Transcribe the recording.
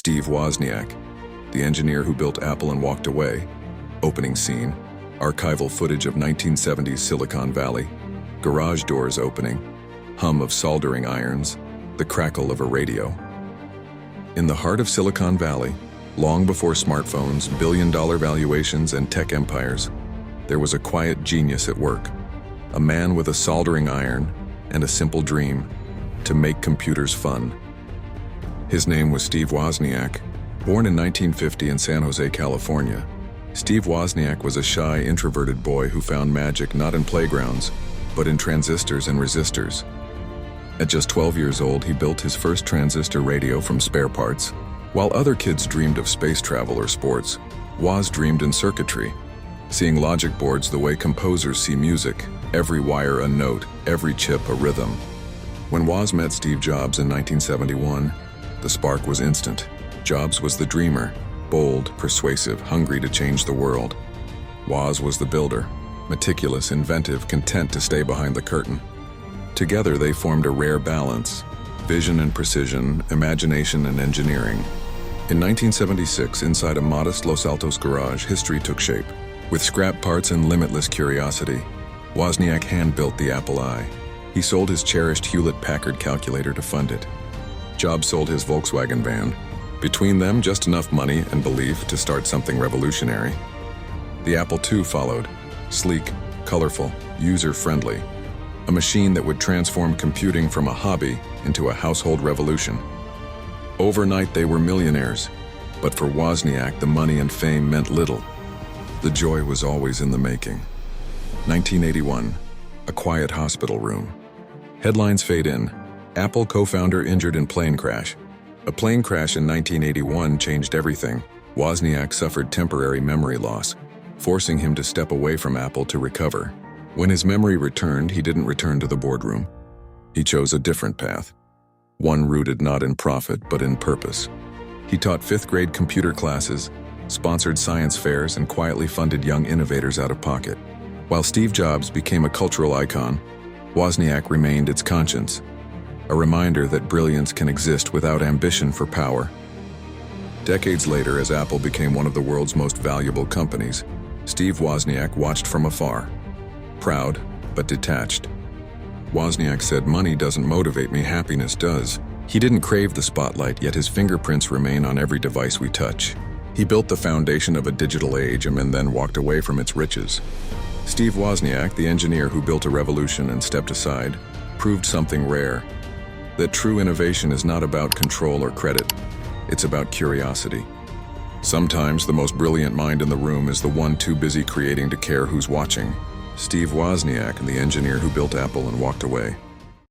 Steve Wozniak, the engineer who built Apple and walked away. Opening scene, archival footage of 1970s Silicon Valley, garage doors opening, hum of soldering irons, the crackle of a radio. In the heart of Silicon Valley, long before smartphones, billion-dollar valuations, and tech empires, there was a quiet genius at work, a man with a soldering iron and a simple dream: to make computers fun. His name was Steve Wozniak. Born in 1950 in San Jose, California, Steve Wozniak was a shy, introverted boy who found magic not in playgrounds, but in transistors and resistors. At just 12 years old, he built his first transistor radio from spare parts. While other kids dreamed of space travel or sports, Woz dreamed in circuitry, seeing logic boards the way composers see music, every wire a note, every chip a rhythm. When Woz met Steve Jobs in 1971, the spark was instant. Jobs was the dreamer, bold, persuasive, hungry to change the world. Woz was the builder, meticulous, inventive, content to stay behind the curtain. Together they formed a rare balance: vision and precision, imagination and engineering. In 1976, inside a modest Los Altos garage, history took shape. With scrap parts and limitless curiosity, Wozniak hand-built the Apple I. He sold his cherished Hewlett-Packard calculator to fund it. Jobs sold his Volkswagen van. Between them, just enough money and belief to start something revolutionary. The Apple II followed, sleek, colorful, user-friendly. A machine that would transform computing from a hobby into a household revolution. Overnight, they were millionaires, but for Wozniak, the money and fame meant little. The joy was always in the making. 1981, a quiet hospital room. Headlines fade in. Apple co-founder injured in plane crash. A plane crash in 1981 changed everything. Wozniak suffered temporary memory loss, forcing him to step away from Apple to recover. When his memory returned, he didn't return to the boardroom. He chose a different path, one rooted not in profit but in purpose. He taught fifth-grade computer classes, sponsored science fairs, and quietly funded young innovators out of pocket. While Steve Jobs became a cultural icon, Wozniak remained its conscience, a reminder that brilliance can exist without ambition for power. Decades later, as Apple became one of the world's most valuable companies, Steve Wozniak watched from afar, proud but detached. Wozniak said, "Money doesn't motivate me, happiness does." He didn't crave the spotlight, yet his fingerprints remain on every device we touch. He built the foundation of a digital age and then walked away from its riches. Steve Wozniak, the engineer who built a revolution and stepped aside, proved something rare: that true innovation is not about control or credit, it's about curiosity. Sometimes the most brilliant mind in the room is the one too busy creating to care who's watching. Steve Wozniak, the engineer who built Apple and walked away.